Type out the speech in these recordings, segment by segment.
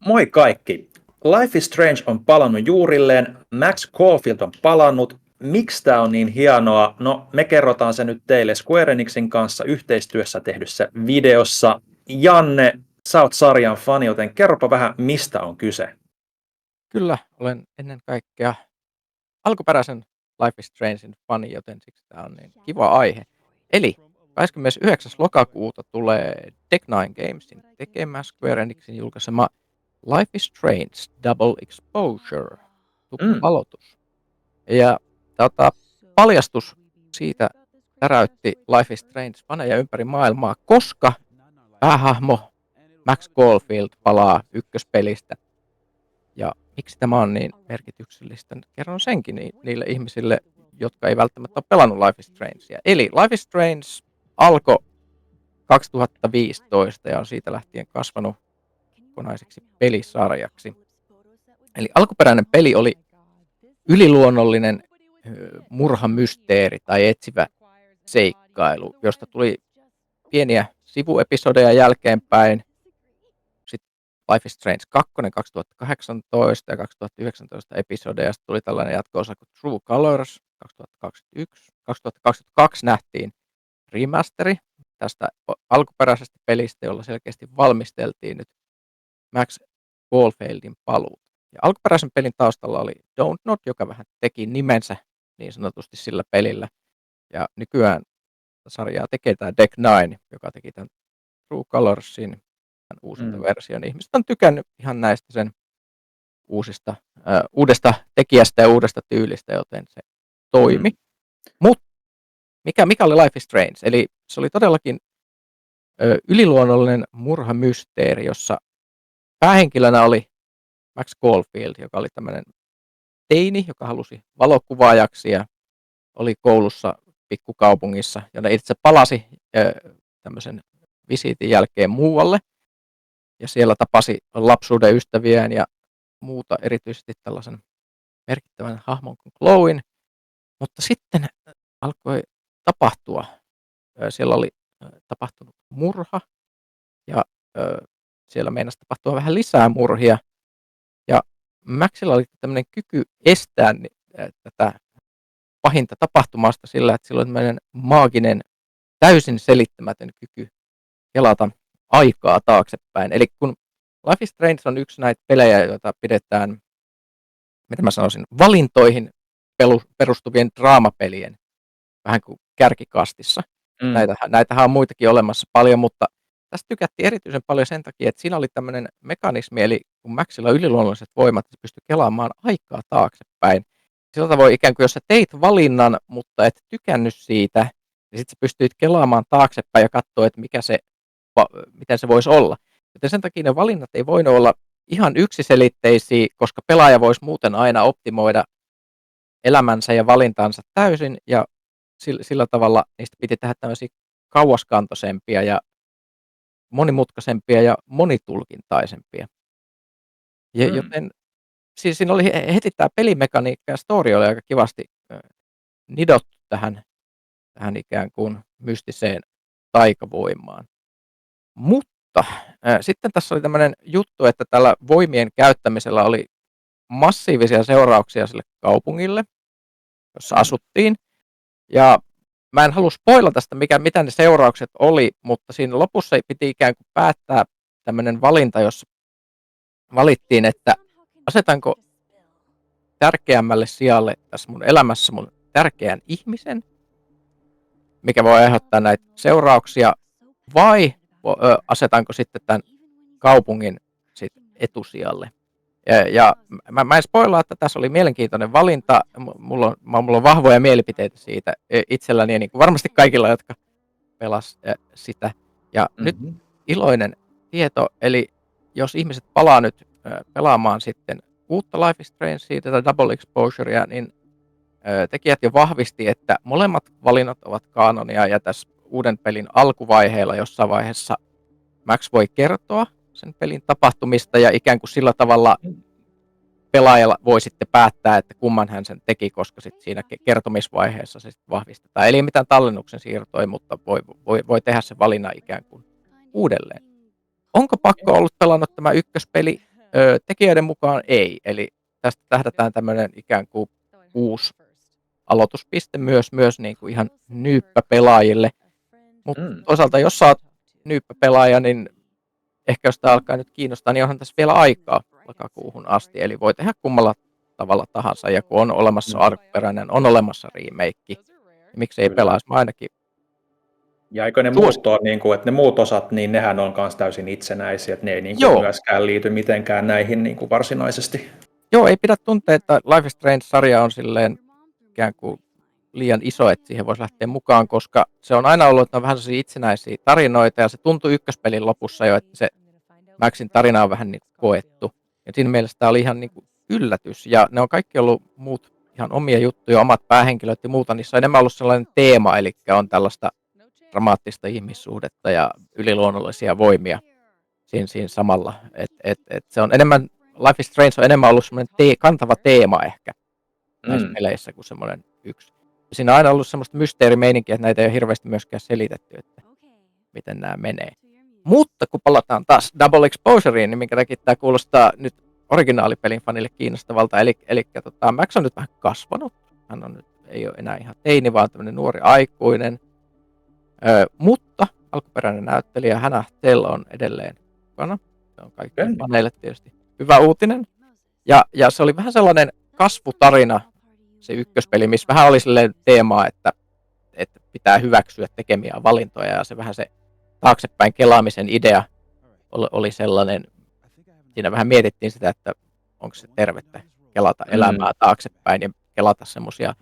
Moi kaikki! Life is Strange on palannut juurilleen, Max Caulfield on palannut. Miksi tämä on niin hienoa? No, me kerrotaan se nyt teille Square Enixin kanssa yhteistyössä tehdyssä videossa. Janne, sä oot sarjan fani, joten kerropa vähän, mistä on kyse. Kyllä, olen ennen kaikkea alkuperäisen Life is Strangein fani, joten siksi tämä on niin kiva aihe. Eli 29. lokakuuta tulee Tech9 Gamesin tekemä Square Enixin julkaisema Life is Strange Double Exposure, tupla-aloitus. Ja paljastus siitä täräytti Life is Strange-faneja ympäri maailmaa, koska päähahmo Max Caulfield palaa ykköspelistä. Ja miksi tämä on niin merkityksellistä? Kerron senkin niille ihmisille, jotka ei välttämättä ole pelannut Life is Strangea. Eli Life is Strange alkoi 2015 ja on siitä lähtien kasvanut kokonaiseksi pelisarjaksi. Eli alkuperäinen peli oli yliluonnollinen murhamysteeri tai etsivä seikkailu, josta tuli pieniä sivuepisodeja jälkeenpäin. Life is Strange 2 2018 ja 2019 episodeja. Sitten tuli tällainen jatko-osa kuin True Colors 2021. 2022 nähtiin remasteri tästä alkuperäisestä pelistä, jolla selkeästi valmisteltiin nyt Max Caulfieldin paluuta. Ja alkuperäisen pelin taustalla oli Don't Nod, joka vähän teki nimensä niin sanotusti sillä pelillä. Ja nykyään sarjaa tekee tämä Tech9, joka teki tämän True Colorsin uusinta version. Ihmiset on tykännyt ihan näistä sen uudesta tekijästä ja uudesta tyylistä, joten se toimi. Mutta mikä oli Life is Strange? Eli se oli todellakin yliluonnollinen murhamysteeri, jossa päähenkilönä oli Max Caulfield, joka oli tämmöinen teini, joka halusi valokuvaajaksi ja oli koulussa pikkukaupungissa, jonne itse palasi tämmöisen visiitin jälkeen muualle. Ja siellä tapasi lapsuuden ystäviään ja muuta, erityisesti tällaisen merkittävän hahmon kuin Chloen. Mutta sitten alkoi tapahtua. Siellä oli tapahtunut murha ja siellä meinasi tapahtua vähän lisää murhia. Ja Maxilla oli tämmöinen kyky estää tätä pahinta tapahtumasta sillä, että sillä oli tämmöinen maaginen, täysin selittämätön kyky kelata aikaa taaksepäin. Eli kun Life is Strange on yksi näitä pelejä, joita pidetään, mitä mä sanoisin, valintoihin perustuvien draamapelien vähän kuin kärkikastissa. Näitähän on muitakin olemassa paljon, mutta tästä tykättiin erityisen paljon sen takia, että siinä oli tämmöinen mekanismi, eli kun Maxilla on yliluonnolliset voimat, että se pystyy kelaamaan aikaa taaksepäin. Sillä tavoin ikään kuin, jos sä teit valinnan, mutta et tykännyt siitä, niin sitten sä pystyit kelaamaan taaksepäin ja katsoa, että miten se voisi olla. Joten sen takia ne valinnat ei voinut olla ihan yksiselitteisiä, koska pelaaja voisi muuten aina optimoida elämänsä ja valintansa täysin, ja sillä tavalla niistä piti tehdä tämmöisiä kauaskantoisempia ja monimutkaisempia ja monitulkintaisempia. Joten siis siinä oli heti tämä pelimekaniikka ja story oli aika kivasti nidottu tähän ikään kuin mystiseen taikavoimaan. Mutta sitten tässä oli tämmöinen juttu, että tällä voimien käyttämisellä oli massiivisia seurauksia sille kaupungille, jossa asuttiin. Ja mä en halua spoilata tästä, mitä ne seuraukset oli, mutta siinä lopussa piti ikään kuin päättää tämmöinen valinta, jossa valittiin, että asetanko tärkeämmälle sijalle tässä mun elämässä mun tärkeän ihmisen, mikä voi aiheuttaa näitä seurauksia, vai asetanko sitten tämän kaupungin etusijalle. Ja mä en spoilaa, että tässä oli mielenkiintoinen valinta. Mulla on vahvoja mielipiteitä siitä itselläni ja niin kuin varmasti kaikilla, jotka pelas sitä. Ja nyt iloinen tieto, eli jos ihmiset palaa nyt pelaamaan sitten uutta Life is Strangea, tätä Double Exposurea, niin tekijät jo vahvisti, että molemmat valinnat ovat kaanonia ja tässä uuden pelin alkuvaiheella jossain vaiheessa Max voi kertoa sen pelin tapahtumista ja ikään kuin sillä tavalla pelaajalla voi sitten päättää, että kumman hän sen teki, koska sitten siinä kertomisvaiheessa se sitten vahvistetaan. Eli ei mitään tallennuksen siirtoja, mutta voi tehdä sen valinnan ikään kuin uudelleen. Onko pakko ollut pelannut tämä ykköspeli? Tekijöiden mukaan ei, eli tästä tähdätään tämmöinen ikään kuin uusi aloituspiste myös niin kuin ihan nyyppäpelaajille. Mutta toisaalta, jos sä oot nyyppäpelaaja, niin ehkä jos tämä alkaa nyt kiinnostaa, niin onhan tässä vielä aikaa lokakuuhun asti. Eli voi tehdä kummalla tavalla tahansa, ja kun on olemassa alkuperäinen, on olemassa remake, niin miksei pelaisi? Mä ainakin ja eikö ne muut ole, niin kuin, että ne muut osat, niin nehän on myös täysin itsenäisiä, että ne ei niin kuin myöskään liity mitenkään näihin niin kuin varsinaisesti. Joo, ei pidä tuntea, että Life is Strange-sarja on silleen ikään kuin liian iso, että siihen voisi lähteä mukaan, koska se on aina ollut, että on vähän sellaisia itsenäisiä tarinoita, ja se tuntui ykköspelin lopussa jo, että se Maxin tarina on vähän niin kuin koettu. Ja siinä mielessä tämä oli ihan niin kuin yllätys, ja ne on kaikki ollut muut ihan omia juttuja, omat päähenkilöt ja muuta, niissä on enemmän ollut sellainen teema, eli on tällaista dramaattista ihmissuhdetta ja yliluonnollisia voimia siinä samalla. Et se on enemmän, Life is Strange on enemmän ollut semmoinen kantava teema ehkä näissä peleissä kuin semmoinen yksi. Siinä on aina ollut semmoista mysteerimeininkiä, että näitä ei ole hirveästi myöskään selitetty, että miten nämä menee. Mutta kun palataan taas Double Exposureen, niin minkä takia tämä kuulostaa nyt originaalipelin fanille kiinnostavalta. Eli Max on nyt vähän kasvanut. Hän on nyt, ei ole enää ihan teini, vaan tämmöinen nuori aikuinen. Mutta alkuperäinen näyttelijä Hannah Tell on edelleen mukana. Se on kaikkien faneille tietysti hyvä uutinen. Ja se oli vähän sellainen kasvutarina, se ykköspeli, missä vähän oli silleen teemaa, että pitää hyväksyä tekemiä valintoja, ja se vähän se taaksepäin kelaamisen idea oli sellainen. Siinä vähän mietittiin sitä, että onko se tervettä kelata elämää taaksepäin ja kelata semmoisia,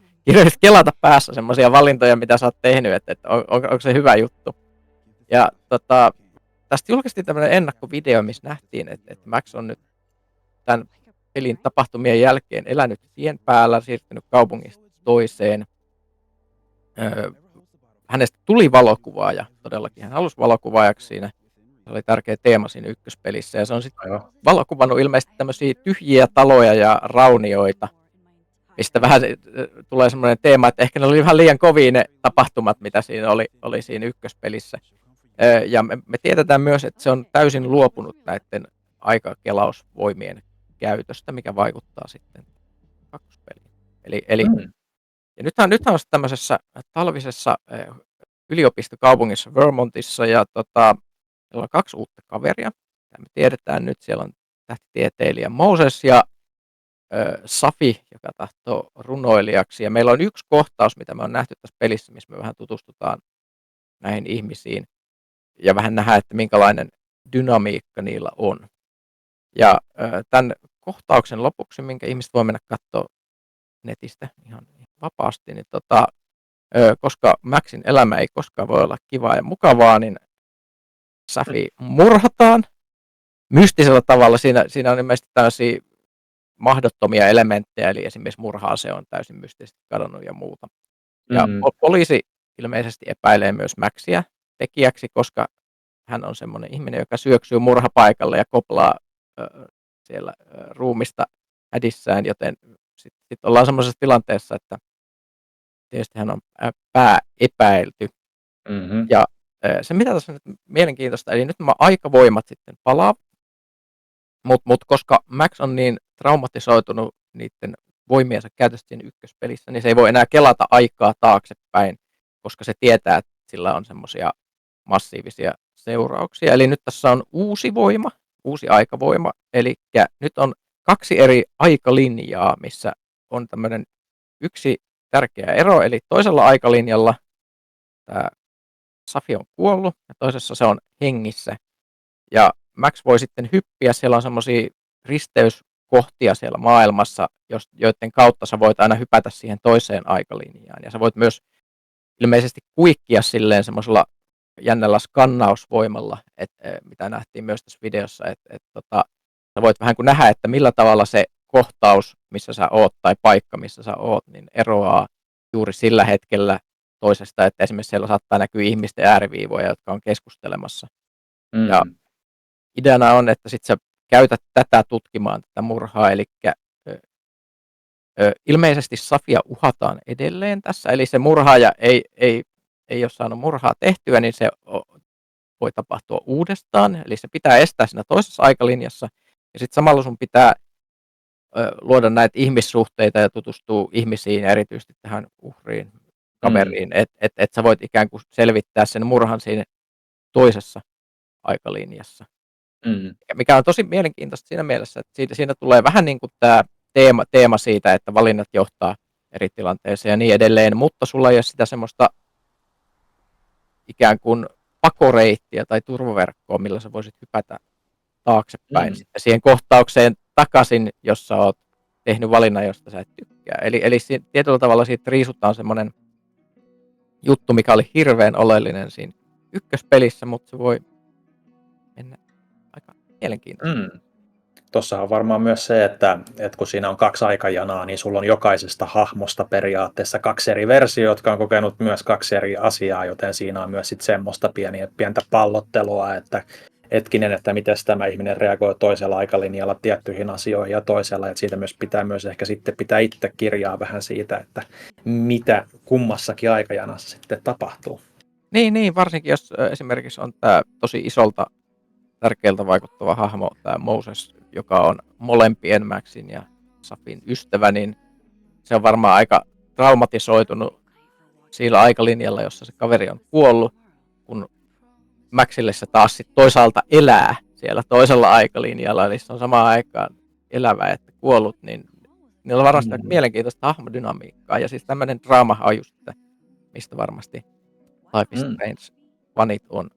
kelata päässä semmoisia valintoja, mitä sä oot tehnyt, että onko se hyvä juttu. Ja tästä julkaistiin tämmöinen ennakkovideo, missä nähtiin, että Max on nyt tämän pelin tapahtumien jälkeen elänyt tien päällä, siirtynyt kaupungista toiseen. Hänestä tuli valokuvaaja, todellakin hän halusi valokuvaajaksi siinä. Se oli tärkeä teema siinä ykköspelissä, ja se on sitten valokuvannut ilmeisesti tämmöisiä tyhjiä taloja ja raunioita, mistä vähän tulee semmoinen teema, että ehkä ne oli vähän liian kovia ne tapahtumat, mitä siinä oli siinä ykköspelissä. Ja me tiedetään myös, että se on täysin luopunut näiden aikakelausvoimien käytöstä, mikä vaikuttaa sitten kakkospeliin. Ja nythän on tämmöisessä talvisessa yliopistokaupungissa Vermontissa, ja meillä on 2 uutta kaveria. Me tiedetään nyt, siellä on tähtitieteilijä Moses ja Safi, joka tahtoo runoilijaksi. Ja meillä on yksi kohtaus, mitä me on nähty tässä pelissä, missä me vähän tutustutaan näihin ihmisiin ja vähän nähdään, että minkälainen dynamiikka niillä on. Ja tämän kohtauksen lopuksi, minkä ihmiset voi mennä katsoa netistä ihan vapaasti, niin koska Maxin elämä ei koskaan voi olla kivaa ja mukavaa, niin Safi murhataan mystisellä tavalla. Siinä on ilmeisesti tällaisia mahdottomia elementtejä, eli esimerkiksi murha-ase on täysin mystisesti kadonnut ja muuta. Ja poliisi ilmeisesti epäilee myös Maxia tekijäksi, koska hän on semmoinen ihminen, joka syöksyy murhapaikalle ja koplaa siellä ruumista hädissään, joten sitten ollaan semmoisessa tilanteessa, että tietysti hän on pääepäilty. Ja se, mitä tässä on nyt mielenkiintoista, eli nyt nämä aikavoimat sitten palaa, mutta koska Max on niin traumatisoitunut niiden voimiensa käytöstä siinä ykköspelissä, niin se ei voi enää kelata aikaa taaksepäin, koska se tietää, että sillä on semmoisia massiivisia seurauksia. Eli nyt tässä on uusi voima, uusi aikavoima, eli nyt on 2 eri aikalinjaa, missä on tämmöinen yksi tärkeä ero, eli toisella aikalinjalla tämä Safi on kuollut ja toisessa se on hengissä. Ja Max voi sitten hyppiä, siellä on semmoisia risteyskohtia siellä maailmassa, joiden kautta sä voit aina hypätä siihen toiseen aikalinjaan. Ja sä voit myös ilmeisesti kuikkia silleen semmoisella jännällä skannausvoimalla, mitä nähtiin myös tässä videossa, että sä voit vähän kuin nähdä, että millä tavalla se kohtaus, missä sä oot, tai paikka, missä sä oot, niin eroaa juuri sillä hetkellä toisesta, että esimerkiksi siellä saattaa näkyä ihmisten ääriviivoja, jotka on keskustelemassa. Ja ideana on, että sit sä käytät tätä tutkimaan tätä murhaa, eli ilmeisesti Safia uhataan edelleen tässä, eli se murhaaja ei ole saanut murhaa tehtyä, niin se voi tapahtua uudestaan, eli se pitää estää siinä toisessa aikalinjassa, Ja sitten samalla sun pitää luoda näitä ihmissuhteita ja tutustua ihmisiin ja erityisesti tähän uhriin, kaveriin, että sä voit ikään kuin selvittää sen murhan siinä toisessa aikalinjassa. Mikä on tosi mielenkiintoista siinä mielessä, että siinä tulee vähän niin kuin tämä teema siitä, että valinnat johtaa eri tilanteeseen ja niin edelleen, mutta sulla ei ole sitä semmoista ikään kuin pakoreittiä tai turvaverkkoa, millä sä voisit hypätä taaksepäin sitten siihen kohtaukseen takaisin, jos sä oot tehnyt valinnan, josta sä et tykkää. Eli tietyllä tavalla siitä riisutaan semmoinen juttu, mikä oli hirveän oleellinen siinä ykköspelissä, mutta se voi mennä aika mielenkiintoisesti. Tuossa on varmaan myös se, että kun siinä on 2 aikajanaa, niin sulla on jokaisesta hahmosta periaatteessa 2 eri versiota, jotka on kokenut myös 2 eri asiaa, joten siinä on myös sit semmoista pientä pallottelua, että hetkinen, että miten tämä ihminen reagoi toisella aikalinjalla tiettyihin asioihin ja toisella, että siitä myös pitää myös ehkä sitten pitää itse kirjaa vähän siitä, että mitä kummassakin aikajanassa sitten tapahtuu. Niin, varsinkin jos esimerkiksi on tämä tosi isolta tärkeältä vaikuttava hahmo, tämä Moses, joka on molempien Maxin ja Safin ystävä, niin se on varmaan aika traumatisoitunut sillä aikalinjalla, jossa se kaveri on kuollut, kun Maxille se taas sit toisaalta elää siellä toisella aikalinjalla, eli se on samaan aikaan elävä että kuollut, niin niillä on varmasti aika mielenkiintoista hahmodynamiikkaa, ja siis tämmöinen draama on just, mistä varmasti Life is Strange-fanit on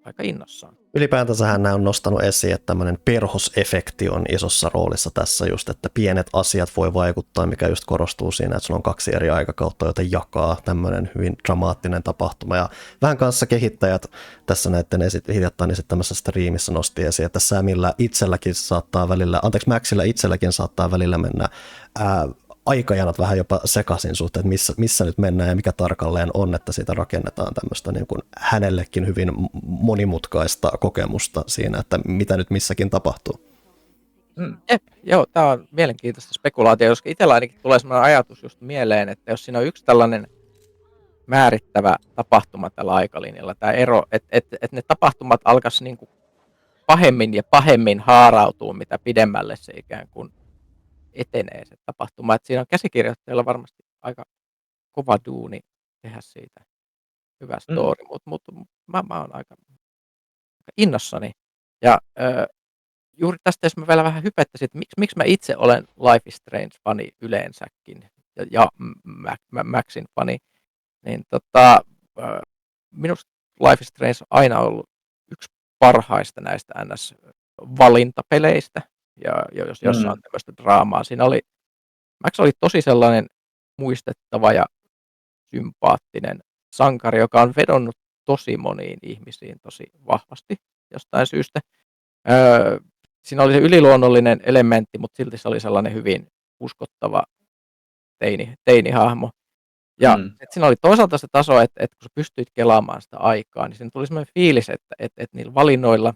aika innossaan. Ylipäätänsähän nämä on nostanut esiin, että tämmöinen perhosefekti on isossa roolissa tässä just, että pienet asiat voi vaikuttaa, mikä just korostuu siinä, että sulla on 2 eri aikakautta, joita jakaa tämmöinen hyvin dramaattinen tapahtuma. Ja vähän kanssa kehittäjät tässä näiden hiljattain esittämässä striimissä nosti esiin, että Samilla itselläkin saattaa välillä, Maxilla itselläkin saattaa välillä mennä aikajanat vähän jopa sekaisin suhteen, että missä nyt mennään ja mikä tarkalleen on, että siitä rakennetaan tämmöistä niin kuin hänellekin hyvin monimutkaista kokemusta siinä, että mitä nyt missäkin tapahtuu. Joo, tämä on mielenkiintoista spekulaatio, koska itsellä ainakin tulee sellainen ajatus just mieleen, että jos siinä on yksi tällainen määrittävä tapahtuma tällä aikalinjalla, tämä ero, että ne tapahtumat alkaisi niin kuin pahemmin haarautua, mitä pidemmälle se ikään kuin etenee se tapahtuma. Että siinä on käsikirjoittajilla varmasti aika kova duuni tehdä siitä hyvä story, mutta mä oon aika innossani. Ja juuri tästä, jos mä vielä vähän hypettäisin, että miksi mä itse olen Life is Strange-fani yleensäkin ja Maxin fani, niin minusta Life is Strange on aina ollut yksi parhaista näistä NS-valintapeleistä, ja jos on tämmöistä draamaa. Max oli tosi sellainen muistettava ja sympaattinen sankari, joka on vedonnut tosi moniin ihmisiin tosi vahvasti jostain syystä. Siinä oli se yliluonnollinen elementti, mutta silti se oli sellainen hyvin uskottava teinihahmo. Ja siinä oli toisaalta se taso, että kun sä pystyit kelaamaan sitä aikaa, niin siinä tuli sellainen fiilis, että niillä valinnoilla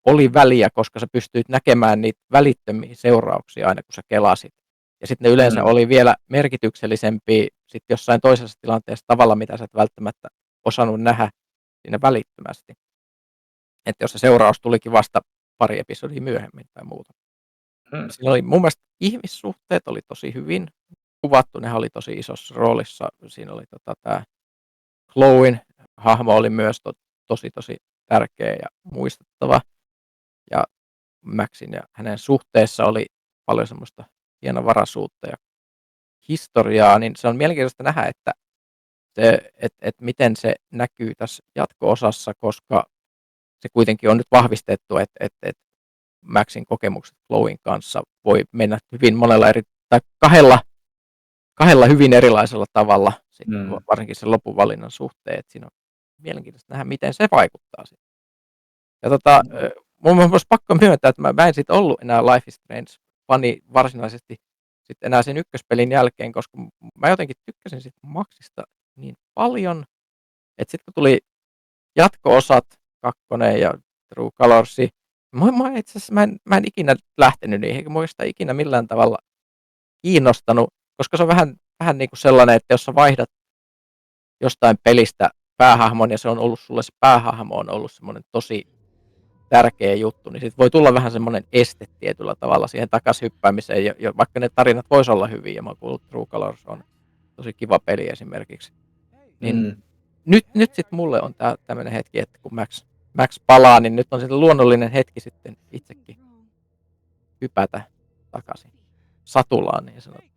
oli väliä, koska sä pystyit näkemään niitä välittömiä seurauksia aina, kun sä kelasit. Ja sitten ne yleensä oli vielä merkityksellisempiä sit jossain toisessa tilanteessa tavalla, mitä sä et välttämättä osannut nähdä siinä välittömästi. Että jos se seuraus tulikin vasta pari episodia myöhemmin tai muuta. Siinä oli mun mielestä ihmissuhteet oli tosi hyvin kuvattu, nehän oli tosi isossa roolissa. Siinä oli tämä Chloen hahmo oli myös tosi tärkeä ja muistettava. Ja Maxin ja hänen suhteessa oli paljon semmoista hienovaraisuutta ja historiaa, niin se on mielenkiintoista nähdä, että miten se näkyy tässä jatko-osassa, koska se kuitenkin on nyt vahvistettu, että Maxin kokemukset Chloen kanssa voi mennä hyvin monella tai kahdella hyvin erilaisella tavalla, varsinkin sen lopuvalinnan suhteen, että siinä on mielenkiintoista nähdä, miten se vaikuttaa siihen. Ja mun olisi pakko myöntää, että mä en sitten ollut enää Life is Strange-fani varsinaisesti sitten enää sen ykköspelin jälkeen, koska mä jotenkin tykkäsin siitä Maxista niin paljon, että sitten kun tuli jatko-osat, 2 ja True Colors, itse asiassa mä en ikinä lähtenyt niihin, eikä mua sitä ikinä millään tavalla kiinnostanut, koska se on vähän niin kuin sellainen, että jos sä vaihdat jostain pelistä päähahmon ja se on ollut sulle se päähahmo on ollut semmoinen tosi tärkeä juttu, niin sit voi tulla vähän semmoinen este tietyllä tavalla siihen takaisin hyppäämiseen, vaikka ne tarinat vois olla hyviä. Mä oon kuullut, True Colors on tosi kiva peli esimerkiksi. Niin nyt sitten mulle on tämmöinen hetki, että kun Max palaa, niin nyt on sitten luonnollinen hetki sitten itsekin hypätä takaisin satulaan niin sanottu.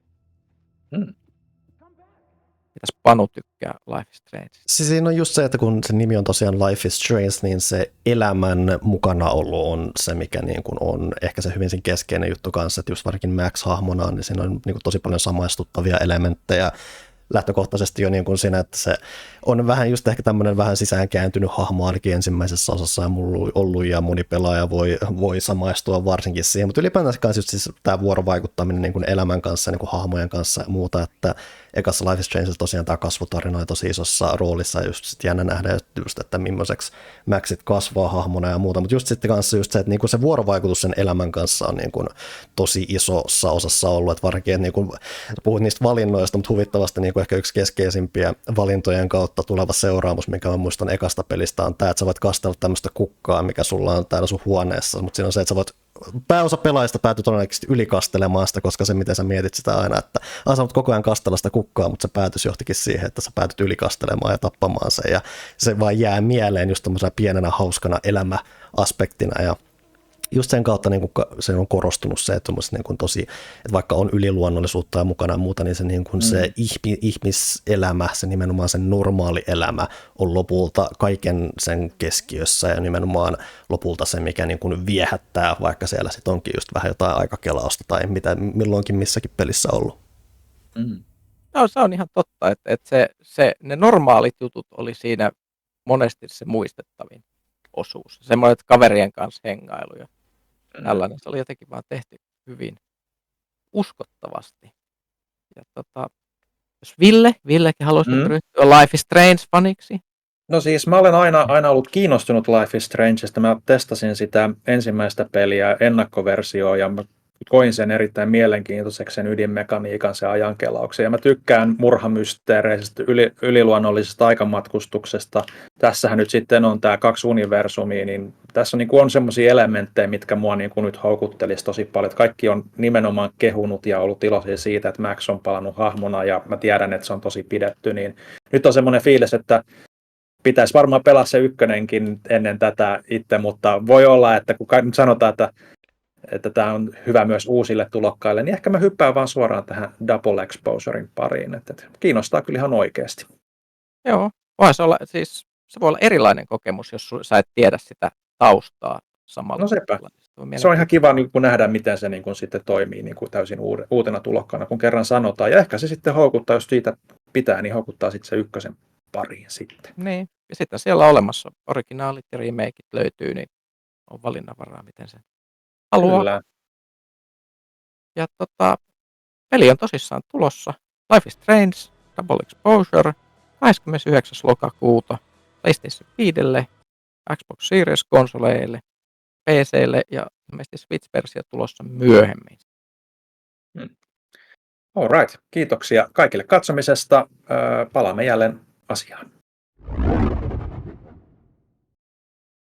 Mitäs Panu tykkää Life is Strange? Siis siinä on just se, että kun se nimi on tosiaan Life is Strange, niin se elämän mukanaolo on se, mikä niin kuin on ehkä se hyvin sen keskeinen juttu kanssa, että just varsinkin Max-hahmona, niin siinä on niin kuin tosi paljon samaistuttavia elementtejä lähtökohtaisesti jo niin kuin siinä, että se on vähän just ehkä tämmöinen vähän sisäänkääntynyt hahmo ainakin ensimmäisessä osassa ja mulla ollut ja moni pelaaja voi samaistua varsinkin siihen, mutta ylipäätään kanssa just siis tämä vuorovaikuttaminen niin kuin elämän kanssa, niin kuin hahmojen kanssa ja muuta, että ekassa Life is Strange tosiaan tämä kasvutarina on tosi isossa roolissa ja just sit jännä nähdä just, että millaiseksi Maxit kasvaa hahmona ja muuta, mutta just sitten kanssa just se, että niin kuin se vuorovaikutus sen elämän kanssa on niin kuin tosi isossa osassa ollut, että varsinkin, että niin kuin puhut niistä valinnoista, mutta huvittavasti niin kuin ehkä yksi keskeisimpiä valintojen kautta tuleva seuraamus, mikä mä muistan ekasta pelistä on tämä, että sä voit kastella tämmöistä kukkaa, mikä sulla on täällä sun huoneessa, mutta siinä on se, että sä voit pääosa pelaajista päätyy todennäköisesti ylikastelemaan sitä, koska se, miten sä mietit sitä aina, että sä voit koko ajan kastella sitä kukkaa, mutta se päätys johtikin siihen, että sä päätyt ylikastelemaan ja tappamaan sen, ja se vaan jää mieleen just tämmöisenä pienenä hauskana elämäaspektina, ja just sen kautta niin kuin se on korostunut se, että, niin kuin tosi, että vaikka on yliluonnollisuutta ja mukana ja muuta, niin se, niin kuin se ihmiselämä, se nimenomaan sen normaali elämä on lopulta kaiken sen keskiössä ja nimenomaan lopulta se, mikä niin kuin viehättää, vaikka siellä sitten onkin just vähän jotain aikakelausta tai mitä milloinkin missäkin pelissä ollut. No, se on ihan totta, että ne normaalit jutut oli siinä monesti se muistettavin osuus. Semmoinen, että kaverien kanssa hengailu ja tällainen. Se oli jotenkin vaan tehty hyvin uskottavasti. Ja jos Villekin haluaisi nyt ryhtyä Life is Strange-faniksi. No siis mä olen aina ollut kiinnostunut Life is Strangeista. Mä testasin sitä ensimmäistä peliä, ennakkoversioa, ja mä koin sen erittäin mielenkiintoiseksi, sen ydinmekaniikan, sen ajankelauksen. Ja mä tykkään murhamysteereistä, yliluonnollisesta aikamatkustuksesta. Tässähän nyt sitten on tämä 2 universumia, niin tässä on semmoisia elementtejä, mitkä mua nyt houkuttelisi tosi paljon. Kaikki on nimenomaan kehunut ja ollut iloisia siitä, että Max on palannut hahmona, ja mä tiedän, että se on tosi pidetty. Niin nyt on semmoinen fiilis, että pitäisi varmaan pelaa se ykkönenkin ennen tätä itse, mutta voi olla, että kun nyt sanotaan, että tämä on hyvä myös uusille tulokkaille, niin ehkä mä hyppään vaan suoraan tähän Double Exposurein pariin. Että kiinnostaa kyllä ihan oikeasti. Joo, se voi olla erilainen kokemus, jos sä et tiedä sitä taustaa samalla. No sepä. Se on ihan kiva niin kun nähdä, miten se niin kun sitten toimii niin kun täysin uutena tulokkana, kun kerran sanotaan. Ja ehkä se sitten houkuttaa, jos siitä pitää, niin houkuttaa sitten se ykkösen pariin sitten. Niin, ja sitten siellä on olemassa originaalit ja remakeit löytyy, niin on valinnanvaraa, miten se haluaa. Kyllä. Ja peli on tosissaan tulossa. Life is Strange, Double Exposure, 29. lokakuuta PlayStation 5, Xbox Series-konsoleille, PC:lle ja ilmeisesti Switch-versio tulossa myöhemmin. All right. Kiitoksia kaikille katsomisesta. Palaamme jälleen asiaan.